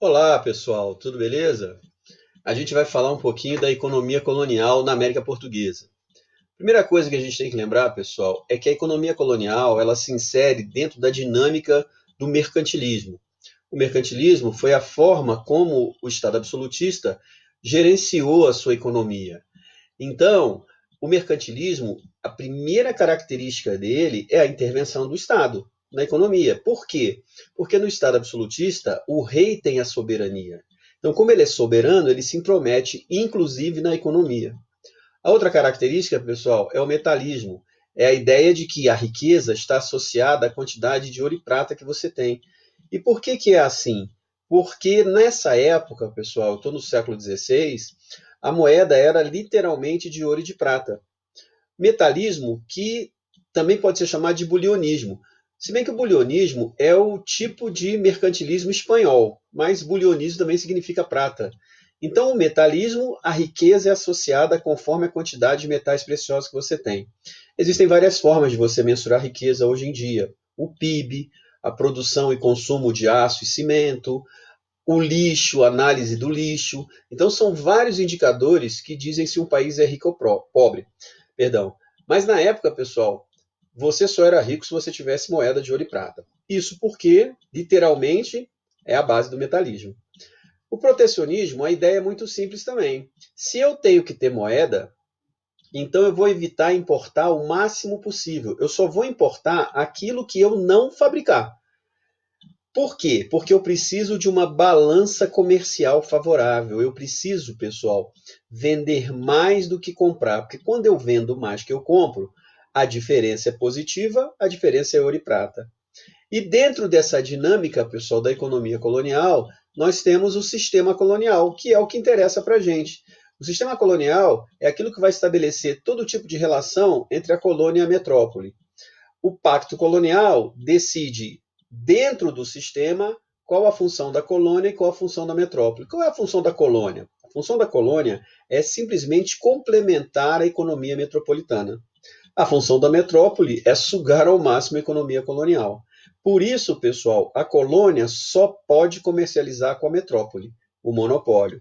Olá, pessoal, tudo beleza? A gente vai falar um pouquinho da economia colonial na América Portuguesa. Primeira coisa que a gente tem que lembrar, pessoal, é que a economia colonial, ela se insere dentro da dinâmica do mercantilismo. O mercantilismo foi a forma como o Estado absolutista gerenciou a sua economia. Então, o mercantilismo, a primeira característica dele é a intervenção do Estado na economia. Por quê? Porque no Estado absolutista, o rei tem a soberania. Então, como ele é soberano, ele se intromete, inclusive, na economia. A outra característica, pessoal, é o metalismo. É a ideia de que a riqueza está associada à quantidade de ouro e prata que você tem. E por que que é assim? Porque nessa época, pessoal, eu estou no século XVI, a moeda era literalmente de ouro e de prata. Metalismo que também pode ser chamado de bulionismo. Se bem que o bulionismo é o tipo de mercantilismo espanhol, mas bulionismo também significa prata. Então, o metalismo, a riqueza é associada conforme a quantidade de metais preciosos que você tem. Existem várias formas de você mensurar riqueza hoje em dia. O PIB, a produção e consumo de aço e cimento, o lixo, a análise do lixo. Então, são vários indicadores que dizem se um país é rico ou pobre. Perdão. Mas na época, pessoal, você só era rico se você tivesse moeda de ouro e prata. Isso porque, literalmente, é a base do metalismo. O protecionismo, a ideia é muito simples também. Se eu tenho que ter moeda, então eu vou evitar importar o máximo possível. Eu só vou importar aquilo que eu não fabricar. Por quê? Porque eu preciso de uma balança comercial favorável. Eu preciso, pessoal, vender mais do que comprar. Porque quando eu vendo mais que eu compro, a diferença é positiva, a diferença é ouro e prata. E dentro dessa dinâmica, pessoal, da economia colonial, nós temos o sistema colonial, que é o que interessa para a gente. O sistema colonial é aquilo que vai estabelecer todo tipo de relação entre a colônia e a metrópole. O pacto colonial decide, dentro do sistema, qual a função da colônia e qual a função da metrópole. Qual é a função da colônia? A função da colônia é simplesmente complementar a economia metropolitana. A função da metrópole é sugar ao máximo a economia colonial. Por isso, pessoal, a colônia só pode comercializar com a metrópole, o monopólio.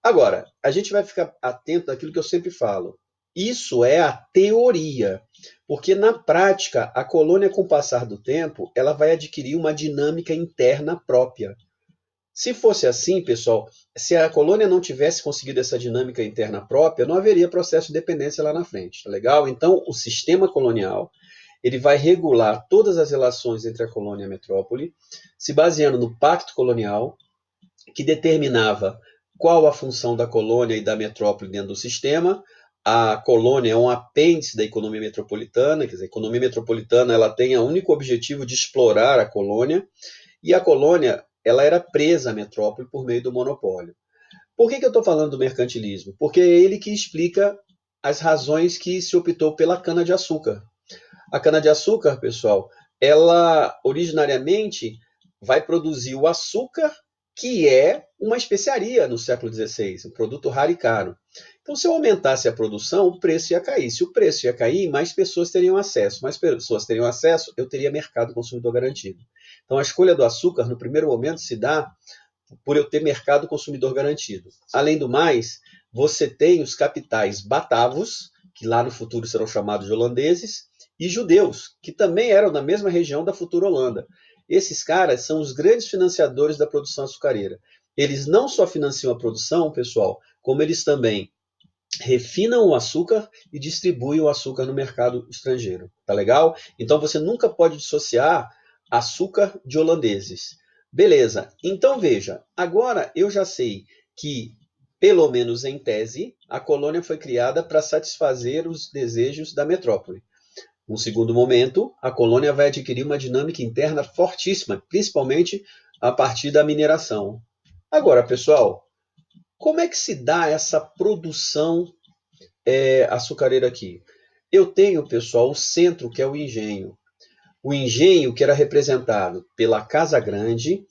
Agora, a gente vai ficar atento àquilo que eu sempre falo. Isso é a teoria, porque na prática, a colônia, com o passar do tempo, ela vai adquirir uma dinâmica interna própria. Se fosse assim, pessoal, se a colônia não tivesse conseguido essa dinâmica interna própria, não haveria processo de dependência lá na frente, tá legal? Então, o sistema colonial, ele vai regular todas as relações entre a colônia e a metrópole, se baseando no pacto colonial, que determinava qual a função da colônia e da metrópole dentro do sistema. A colônia é um apêndice da economia metropolitana, quer dizer, a economia metropolitana ela tem o único objetivo de explorar a colônia, e a colônia ela era presa à metrópole por meio do monopólio. Por que eu estou falando do mercantilismo? Porque é ele que explica as razões que se optou pela cana-de-açúcar. A cana-de-açúcar, pessoal, ela originariamente vai produzir o açúcar, que é uma especiaria no século XVI, um produto raro e caro. Então, se eu aumentasse a produção, o preço ia cair. Se o preço ia cair, mais pessoas teriam acesso. Mais pessoas teriam acesso, eu teria mercado consumidor garantido. Então, a escolha do açúcar, no primeiro momento, se dá por eu ter mercado consumidor garantido. Além do mais, você tem os capitais batavos, que lá no futuro serão chamados de holandeses, e judeus, que também eram da mesma região da futura Holanda. Esses caras são os grandes financiadores da produção açucareira. Eles não só financiam a produção, pessoal, como eles também refinam o açúcar e distribuem o açúcar no mercado estrangeiro. Tá legal? Então você nunca pode dissociar açúcar de holandeses. Beleza. Então veja, agora eu já sei que, pelo menos em tese, a colônia foi criada para satisfazer os desejos da metrópole. Num segundo momento, a colônia vai adquirir uma dinâmica interna fortíssima, principalmente a partir da mineração. Agora, pessoal, como é que se dá essa produção açucareira aqui? Eu tenho, pessoal, o centro, que é o engenho. O engenho que era representado pela Casa Grande,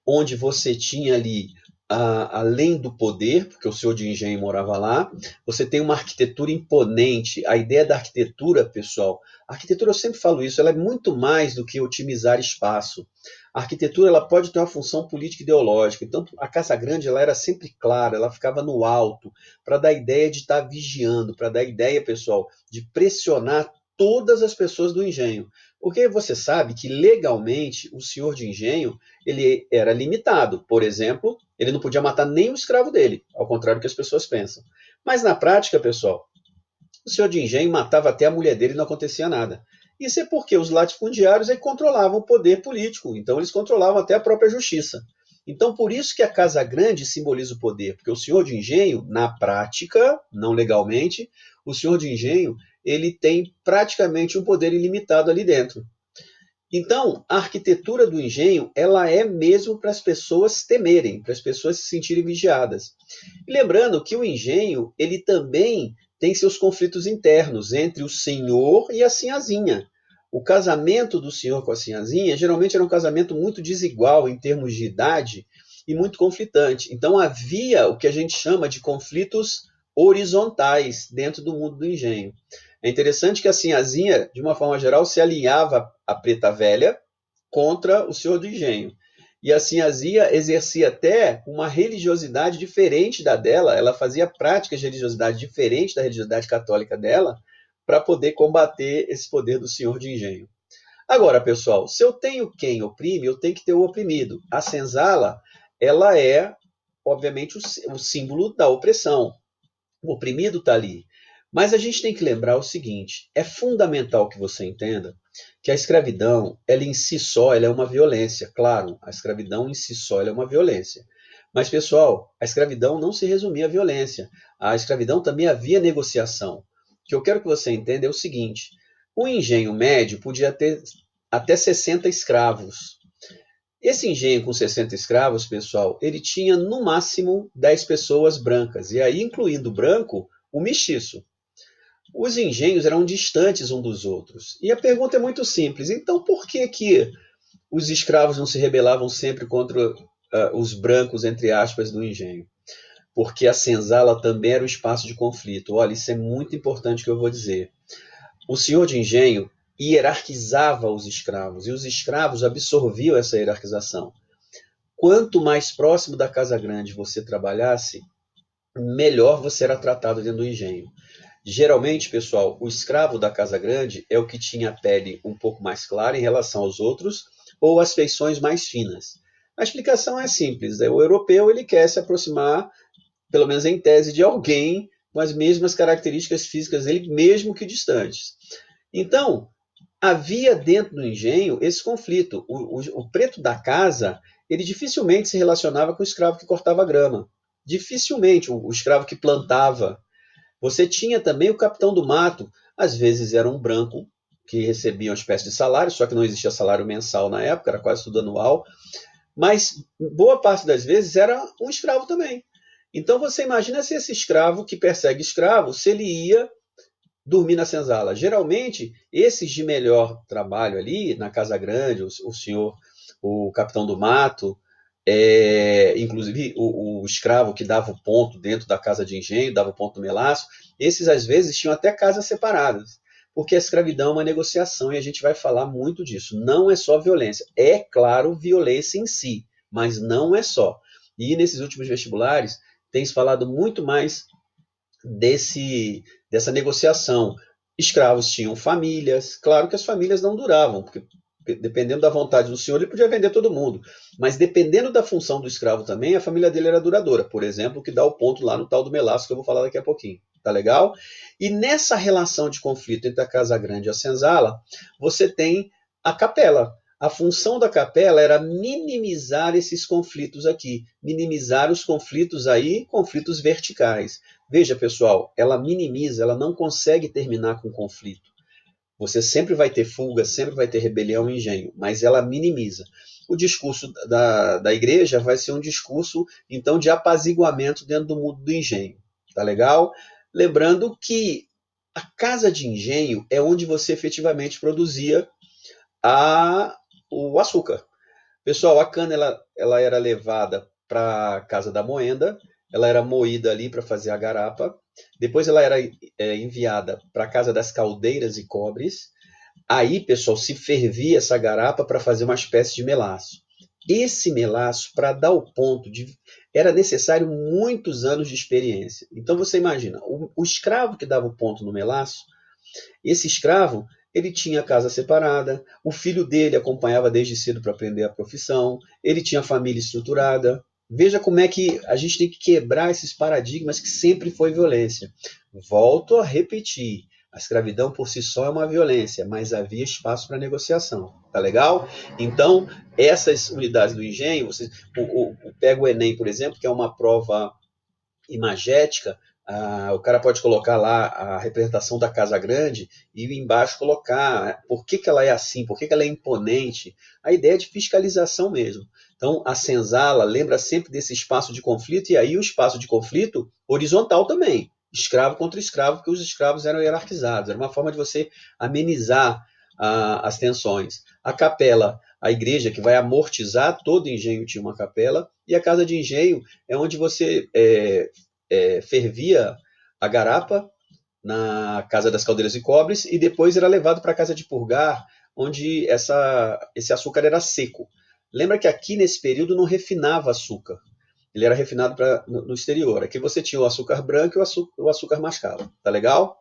onde você tinha ali além do poder, porque o senhor de engenho morava lá, você tem uma arquitetura imponente. A ideia da arquitetura, pessoal, a arquitetura, eu sempre falo isso, ela é muito mais do que otimizar espaço. A arquitetura ela pode ter uma função política e ideológica. Então, a Casa Grande ela era sempre clara, ela ficava no alto, para dar a ideia de estar vigiando, para dar a ideia, pessoal, de pressionar todas as pessoas do engenho. Porque você sabe que legalmente o senhor de engenho ele era limitado. Por exemplo, ele não podia matar nem o escravo dele, ao contrário do que as pessoas pensam. Mas na prática, pessoal, o senhor de engenho matava até a mulher dele e não acontecia nada. Isso é porque os latifundiários aí controlavam o poder político, então eles controlavam até a própria justiça. Então, por isso que a Casa Grande simboliza o poder, porque o senhor de engenho, na prática, não legalmente, o senhor de engenho, ele tem praticamente um poder ilimitado ali dentro. Então, a arquitetura do engenho, ela é mesmo para as pessoas temerem, para as pessoas se sentirem vigiadas. E lembrando que o engenho, ele também tem seus conflitos internos entre o senhor e a sinhazinha. O casamento do senhor com a sinhazinha geralmente era um casamento muito desigual em termos de idade e muito conflitante. Então havia o que a gente chama de conflitos horizontais dentro do mundo do engenho. É interessante que a sinhazinha, de uma forma geral, se alinhava à preta velha contra o senhor do engenho. E a sinhazia exercia até uma religiosidade diferente da dela, ela fazia práticas de religiosidade diferente da religiosidade católica dela, para poder combater esse poder do senhor de engenho. Agora, pessoal, se eu tenho quem oprime, eu tenho que ter o oprimido. A senzala, ela é, obviamente, o símbolo da opressão. O oprimido está ali. Mas a gente tem que lembrar o seguinte: é fundamental que você entenda que a escravidão, ela em si só, ela é uma violência. Claro, a escravidão em si só ela é uma violência. Mas, pessoal, a escravidão não se resumia à violência. A escravidão também havia negociação. O que eu quero que você entenda é o seguinte: o engenho médio podia ter até 60 escravos. Esse engenho com 60 escravos, pessoal, ele tinha no máximo 10 pessoas brancas, e aí incluindo o branco, o mestiço. Os engenhos eram distantes um dos outros. E a pergunta é muito simples: então por que que os escravos não se rebelavam sempre contra os brancos, entre aspas, do engenho? Porque a senzala também era um espaço de conflito. Olha, isso é muito importante que eu vou dizer. O senhor de engenho hierarquizava os escravos, e os escravos absorviam essa hierarquização. Quanto mais próximo da Casa Grande você trabalhasse, melhor você era tratado dentro do engenho. Geralmente, pessoal, o escravo da Casa Grande é o que tinha a pele um pouco mais clara em relação aos outros ou as feições mais finas. A explicação é simples, né? O europeu ele quer se aproximar, pelo menos em tese, de alguém com as mesmas características físicas dele, mesmo que distantes. Então, havia dentro do engenho esse conflito. O preto da casa, ele dificilmente se relacionava com o escravo que cortava grama. Dificilmente o escravo que plantava. Você tinha também o capitão do mato. Às vezes era um branco que recebia uma espécie de salário, só que não existia salário mensal na época, era quase tudo anual. Mas boa parte das vezes era um escravo também. Então você imagina se esse escravo que persegue escravo, se ele ia dormir na senzala. Geralmente, esses de melhor trabalho ali, na Casa Grande, o senhor, o capitão do mato, inclusive o escravo que dava o ponto dentro da casa de engenho, dava o ponto do melaço, esses às vezes tinham até casas separadas, porque a escravidão é uma negociação e a gente vai falar muito disso. Não é só violência, é claro violência em si, mas não é só. E nesses últimos vestibulares tem se falado muito mais dessa negociação. Escravos tinham famílias, claro que as famílias não duravam, porque dependendo da vontade do senhor, ele podia vender todo mundo. Mas dependendo da função do escravo também, a família dele era duradoura. Por exemplo, que dá o ponto lá no tal do melaço que eu vou falar daqui a pouquinho. Tá legal? E nessa relação de conflito entre a Casa Grande e a senzala, você tem a capela. A função da capela era minimizar esses conflitos aqui, minimizar os conflitos aí, conflitos verticais. Veja, pessoal, ela minimiza, ela não consegue terminar com conflito. Você sempre vai ter fuga, sempre vai ter rebelião e engenho, mas ela minimiza. O discurso da igreja vai ser um discurso, então, de apaziguamento dentro do mundo do engenho. Tá legal? Lembrando que a casa de engenho é onde você efetivamente produzia o açúcar. Pessoal, a cana ela era levada para a casa da moenda, ela era moída ali para fazer a garapa, depois ela era enviada para a casa das caldeiras e cobres. Aí, pessoal, se fervia essa garapa para fazer uma espécie de melaço. Esse melaço, para dar o ponto de. Era necessário muitos anos de experiência. Então você imagina, o escravo que dava o ponto no melaço, esse escravo, ele tinha casa separada, o filho dele acompanhava desde cedo para aprender a profissão, ele tinha família estruturada. Veja como é que a gente tem que quebrar esses paradigmas que sempre foi violência. Volto a repetir, a escravidão por si só é uma violência, mas havia espaço para negociação. Tá legal? Então, essas unidades do engenho, pega o Enem, por exemplo, que é uma prova imagética, o cara pode colocar lá a representação da Casa Grande e embaixo colocar por que, que ela é assim, por que, que ela é imponente. A ideia é de fiscalização mesmo. Então, a senzala lembra sempre desse espaço de conflito, e aí o espaço de conflito horizontal também. Escravo contra escravo, porque os escravos eram hierarquizados. Era uma forma de você amenizar as tensões. A capela, a igreja que vai amortizar, todo engenho tinha uma capela, e a casa de engenho é onde você fervia a garapa na casa das caldeiras e cobres e depois era levado para a casa de purgar, onde esse açúcar era seco. Lembra que aqui nesse período não refinava açúcar. Ele era refinado no exterior. Aqui você tinha o açúcar branco e o açúcar mascavo. Tá legal?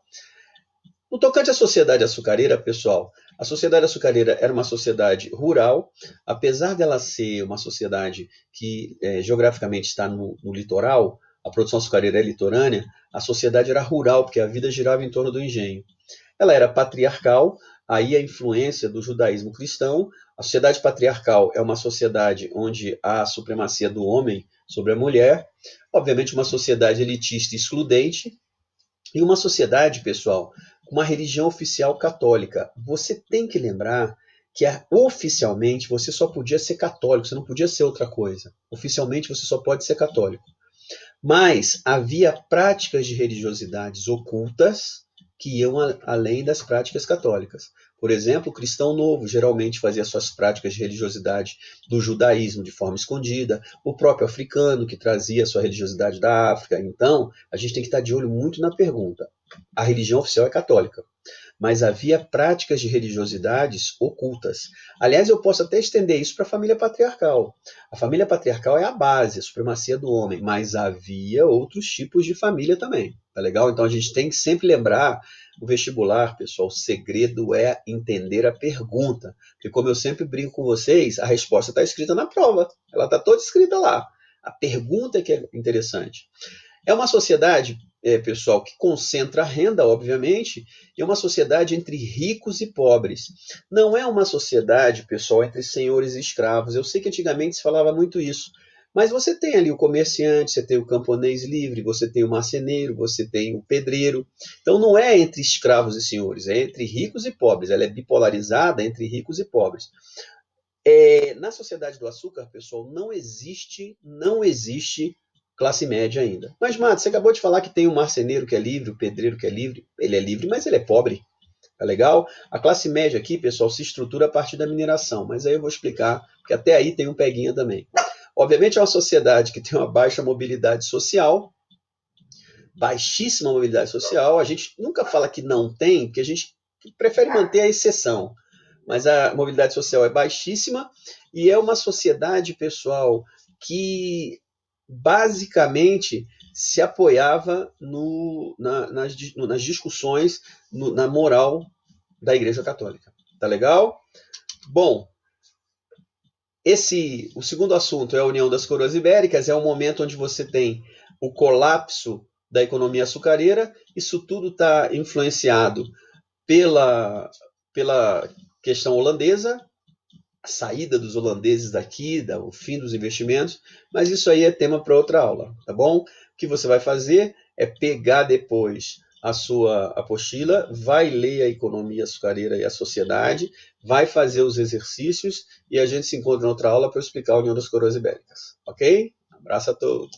No tocante à sociedade açucareira, pessoal, a sociedade açucareira era uma sociedade rural, apesar dela ser uma sociedade que geograficamente está no litoral, a produção açucareira é litorânea, a sociedade era rural, porque a vida girava em torno do engenho. Ela era patriarcal, aí a influência do judaísmo cristão. A sociedade patriarcal é uma sociedade onde há a supremacia do homem sobre a mulher, obviamente uma sociedade elitista e excludente, e uma sociedade, pessoal, com uma religião oficial católica. Você tem que lembrar que oficialmente você só podia ser católico, você não podia ser outra coisa. Oficialmente você só pode ser católico. Mas havia práticas de religiosidades ocultas que iam além das práticas católicas. Por exemplo, o cristão novo geralmente fazia suas práticas de religiosidade do judaísmo de forma escondida, o próprio africano que trazia sua religiosidade da África. Então, a gente tem que estar de olho muito na pergunta. A religião oficial é católica, mas havia práticas de religiosidades ocultas. Aliás, eu posso até estender isso para a família patriarcal. A família patriarcal é a base, a supremacia do homem, mas havia outros tipos de família também, tá legal? Então a gente tem que sempre lembrar o vestibular, pessoal, o segredo é entender a pergunta, porque como eu sempre brinco com vocês, a resposta está escrita na prova, ela está toda escrita lá. A pergunta é que é interessante. É uma sociedade, pessoal, que concentra a renda, obviamente, e é uma sociedade entre ricos e pobres. Não é uma sociedade, pessoal, entre senhores e escravos. Eu sei que antigamente se falava muito isso, mas você tem ali o comerciante, você tem o camponês livre, você tem o marceneiro, você tem o pedreiro. Então não é entre escravos e senhores, é entre ricos e pobres. Ela é bipolarizada entre ricos e pobres. Na sociedade do açúcar, pessoal, não existe classe média ainda. Mas, Mato, você acabou de falar que tem o marceneiro que é livre, o pedreiro que é livre. Ele é livre, mas ele é pobre. Tá legal? A classe média aqui, pessoal, se estrutura a partir da mineração. Mas aí eu vou explicar, porque até aí tem um peguinha também. Obviamente é uma sociedade que tem uma baixa mobilidade social, baixíssima mobilidade social. A gente nunca fala que não tem, porque a gente prefere manter a exceção. Mas a mobilidade social é baixíssima e é uma sociedade, pessoal, que basicamente se apoiava nas discussões, na moral da Igreja Católica. Tá legal? Bom, o segundo assunto é a União das Coroas Ibéricas, é o momento onde você tem o colapso da economia açucareira. Isso tudo está influenciado pela questão holandesa, a saída dos holandeses daqui, o fim dos investimentos, mas isso aí é tema para outra aula, tá bom? O que você vai fazer é pegar depois a sua apostila, vai ler a economia açucareira e a sociedade, vai fazer os exercícios e a gente se encontra em outra aula para eu explicar a União das Coroas Ibéricas, ok? Um abraço a todos.